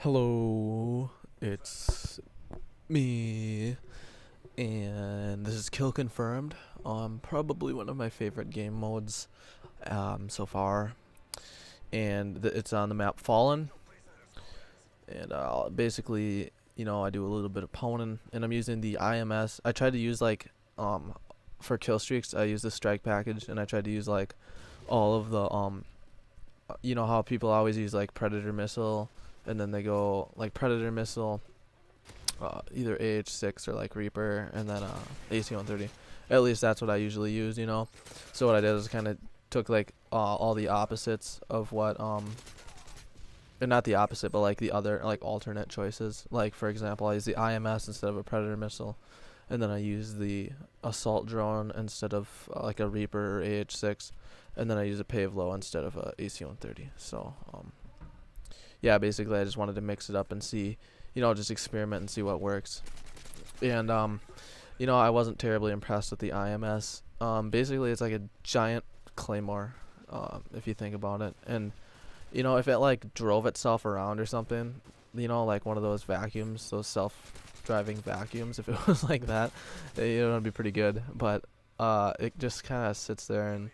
Hello, it's me, and this is Kill Confirmed. Probably one of my favorite game modes so far, and it's on the map Fallen. And basically, I do a little bit of poning, and I'm using the I.M.S. I tried to use for kill streaks. I use the strike package, and I tried to use like all of the how people always use like Predator missile, and then they go like Predator missile, either AH6 or like Reaper, and then AC-130. At least that's what I usually use. So what I did is kind of took like all the opposites of what or not the opposite, but like the other like alternate choices. Like for example, I use the I.M.S. instead of a Predator missile, and then I use the assault drone instead of like a Reaper or AH6, and then I use a Pavlo instead of a AC-130. So yeah, basically I just wanted to mix it up and see, just experiment and see what works. And I wasn't terribly impressed with the I.M.S. Basically it's like a giant claymore, if you think about it. And if it like drove itself around or something, like one of those vacuums, those self-driving vacuums, if it was like that, it'd be pretty good. But it just kind of sits there, and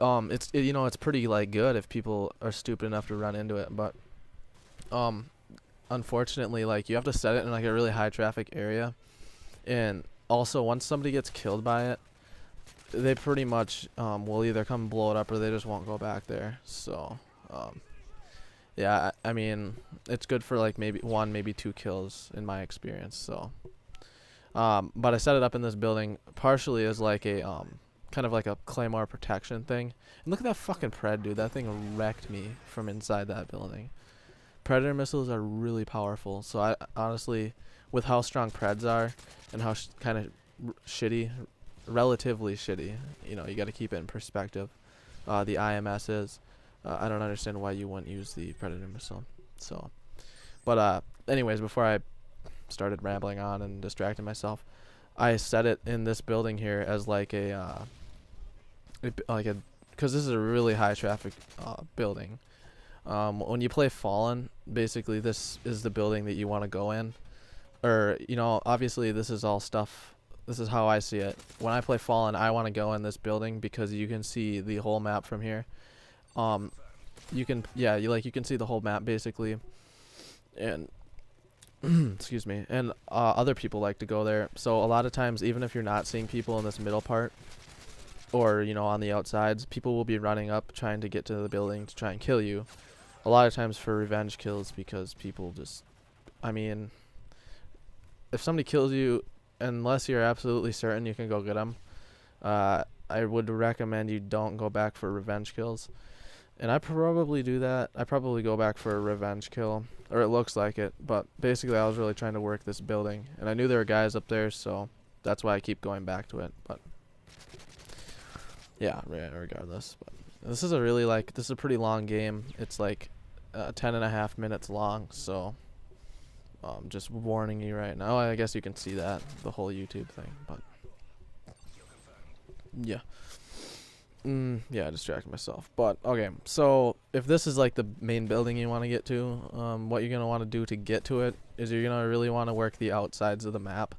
it's pretty like good if people are stupid enough to run into it. But unfortunately, like you have to set it in like a really high traffic area, and also once somebody gets killed by it, they pretty much will either come blow it up or they just won't go back there. So yeah, I mean it's good for like maybe one, maybe two kills in my experience. So but I set it up in this building partially as like a kind of like a claymore protection thing. And look at that fucking pred, dude. That thing wrecked me from inside that building. Predator missiles are really powerful. So I honestly, with how strong preds are and how kind of shitty, relatively shitty, you got to keep it in perspective. The I.M.S. is. I don't understand why you wouldn't use the Predator missile. So, but anyways, before I started rambling on and distracting myself, I set it in this building here as like because this is a really high traffic building. When you play Fallen, basically this is the building that you want to go in, or obviously this is all stuff. This is how I see it. When I play Fallen, I want to go in this building because you can see the whole map from here. You can see the whole map basically, and excuse me, and other people like to go there. So a lot of times, even if you're not seeing people in this middle part, or on the outsides, people will be running up trying to get to the building to try and kill you. A lot of times for revenge kills, because people just, if somebody kills you, unless you're absolutely certain you can go get them, I would recommend you don't go back for revenge kills. And I probably do that. I probably go back for a revenge kill, or it looks like it. But basically I was really trying to work this building, and I knew there were guys up there, so that's why I keep going back to it. But yeah, regardless. But this is a pretty long game. It's like 10.5 minutes long, so just warning you right now. I guess you can see that, the whole YouTube thing, but yeah. Yeah, I distracted myself. But okay, so if this is like the main building you want to get to, what you're going to want to do to get to it is you're going to really want to work the outsides of the map.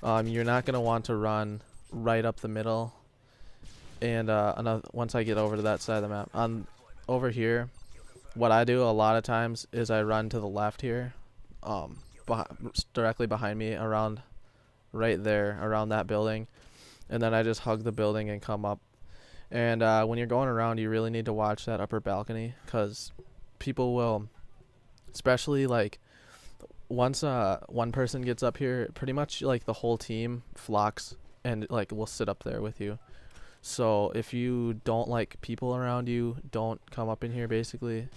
You're not going to want to run right up the middle. And once I get over to that side of the map, over here, what I do a lot of times is I run to the left here, directly behind me, around right there, around that building, and then I just hug the building and come up. And when you're going around, you really need to watch that upper balcony, because people will, especially like once one person gets up here, pretty much like the whole team flocks and like will sit up there with you. So if you don't like people around you, don't come up in here basically,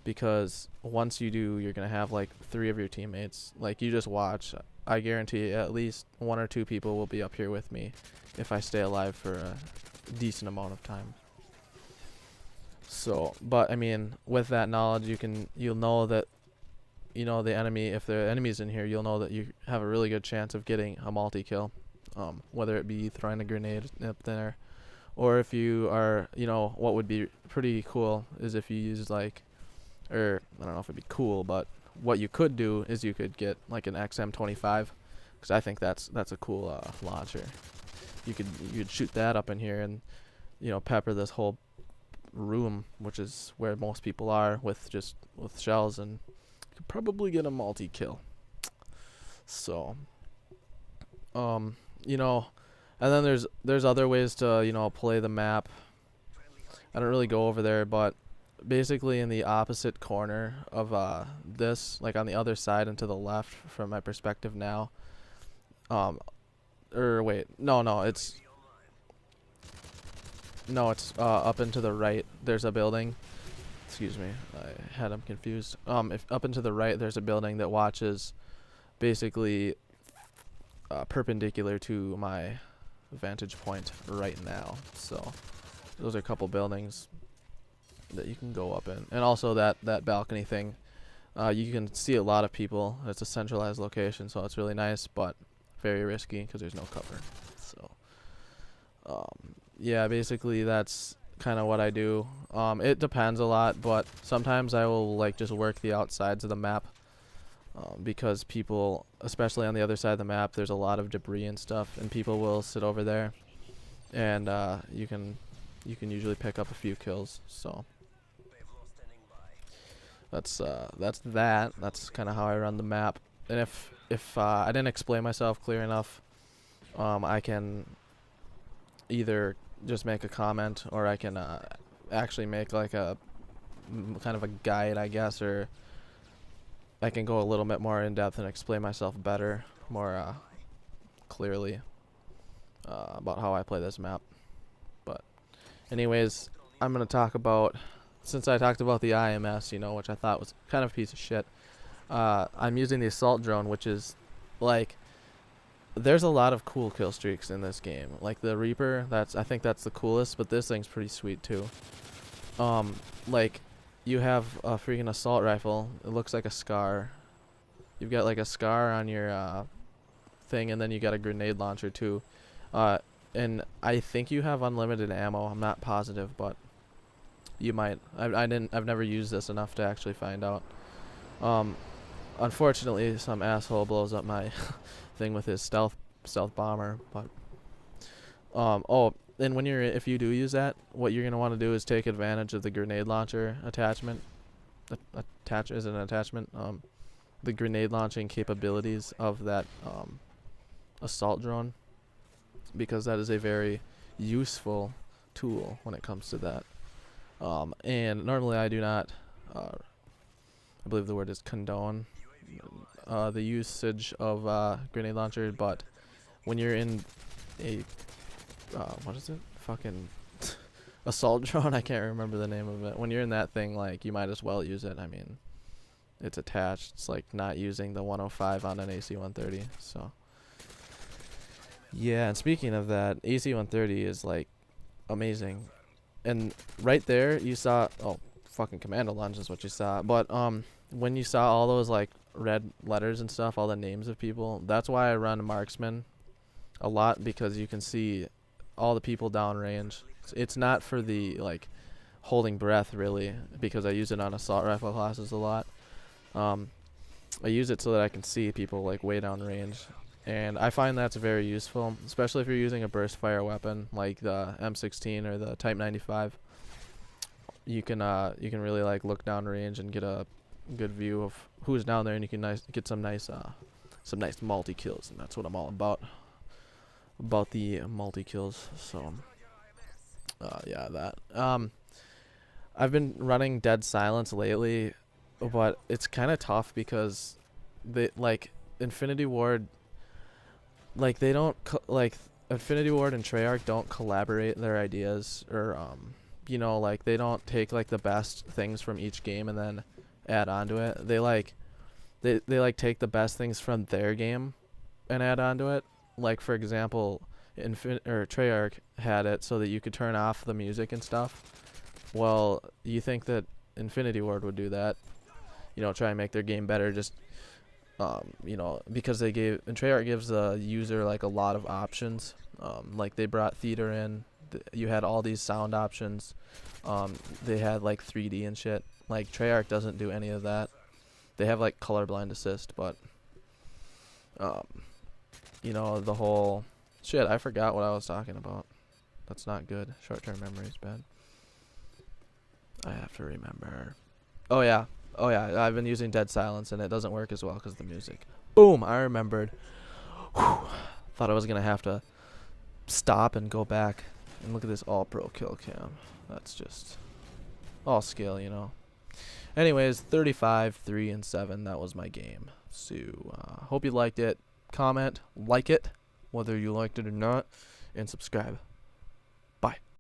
because once you do, you're going to have like 3 of your teammates. Like, you just watch. I guarantee at least 1 or 2 people will be up here with me if I stay alive for a decent amount of time. So, but I mean, with that knowledge, you'll know that the enemy, if the enemy's in here, you'll know that you have a really good chance of getting a multi-kill, whether it be throwing a grenade up there, or if you are, what would be pretty cool is if you use like, or I don't know if it'd be cool, but what you could do is you could get like an XM25, because I think that's a cool launcher. You'd shoot that up in here and pepper this whole room, which is where most people are, with shells, and you could probably get a multi-kill. So and then there's other ways to play the map. I don't really go over there, but basically in the opposite corner of this, like on the other side and to the left from my perspective now, or wait, no, it's up and to the right. There's a building. Excuse me, I had them confused. If up and to the right, there's a building that watches basically perpendicular to my vantage point right now. So those are a couple buildings that you can go up in, and also that balcony thing. You can see a lot of people. It's a centralized location, so it's really nice, but very risky because there's no cover. So yeah, basically that's kind of what I do. It depends a lot, but sometimes I will like just work the outsides of the map, because people, especially on the other side of the map, there's a lot of debris and stuff, and people will sit over there, and you can usually pick up a few kills. So that's kind of how I run the map. And if I didn't explain myself clear enough, I can either just make a comment, or I can actually make like a kind of a guide, I guess, or I can go a little bit more in depth and explain myself better, more clearly, about how I play this map. But anyways, I'm gonna talk about, since I talked about the I.M.S, which I thought was kind of a piece of shit. I'm using the assault drone, which is like, there's a lot of cool kill streaks in this game. Like the Reaper, I think that's the coolest, but this thing's pretty sweet too. Like, you have a freaking assault rifle. It looks like a scar. You've got like a scar on your thing, and then you got a grenade launcher too. And I think you have unlimited ammo. I'm not positive, but you might. I've never used this enough to actually find out. Unfortunately, some asshole blows up my thing with his stealth bomber. But and if you do use that, what you're gonna want to do is take advantage of the grenade launcher attachment. Is an attachment. The grenade launching capabilities of that assault drone, because that is a very useful tool when it comes to that. And normally I do not, I believe the word is condone, the usage of grenade launcher, but when you're in a what is it? Fucking assault drone. I can't remember the name of it. When you're in that thing, like, you might as well use it. I mean, it's attached. It's like not using the 105 on an AC-130. So yeah. And speaking of that, AC-130 is like amazing. And right there, you saw fucking commando lunge is what you saw. But when you saw all those like red letters and stuff, all the names of people, that's why I run marksman a lot, because you can see all the people downrange. It's not for the like holding breath really, because I use it on assault rifle classes a lot. I use it so that I can see people like way down range, and I find that's very useful, especially if you're using a burst fire weapon like the M16 or the Type 95. You can really like look down range and get a good view of who's down there, and you can get some nice multi kills, and that's what I'm all about the multi kills. So yeah, that I've been running Dead Silence lately, but it's kind of tough because they like Infinity Ward, like they don't like Infinity Ward and Treyarch don't collaborate their ideas, or like they don't take like the best things from each game and then add on to it. They like take the best things from their game and add on to it. Like, for example, Treyarch had it so that you could turn off the music and stuff. Well, you think that Infinity Ward would do that? Try and make their game better, just because Treyarch gives the user like a lot of options. Like they brought theater in. You had all these sound options. They had like 3D and shit. Like Treyarch doesn't do any of that. They have like colorblind assist, but um, you know, the whole shit. I forgot what I was talking about. That's not good. Short-term memory is bad. I have to remember. Oh yeah. Oh yeah. I've been using dead silence and it doesn't work as well because of the music. Boom! I remembered. Whew. Thought I was gonna have to stop and go back and look at this all pro kill cam. That's just all skill, you know. Anyways, 35, 3, and 7. That was my game. So hope you liked it. Comment, like it, whether you liked it or not, and subscribe. Bye.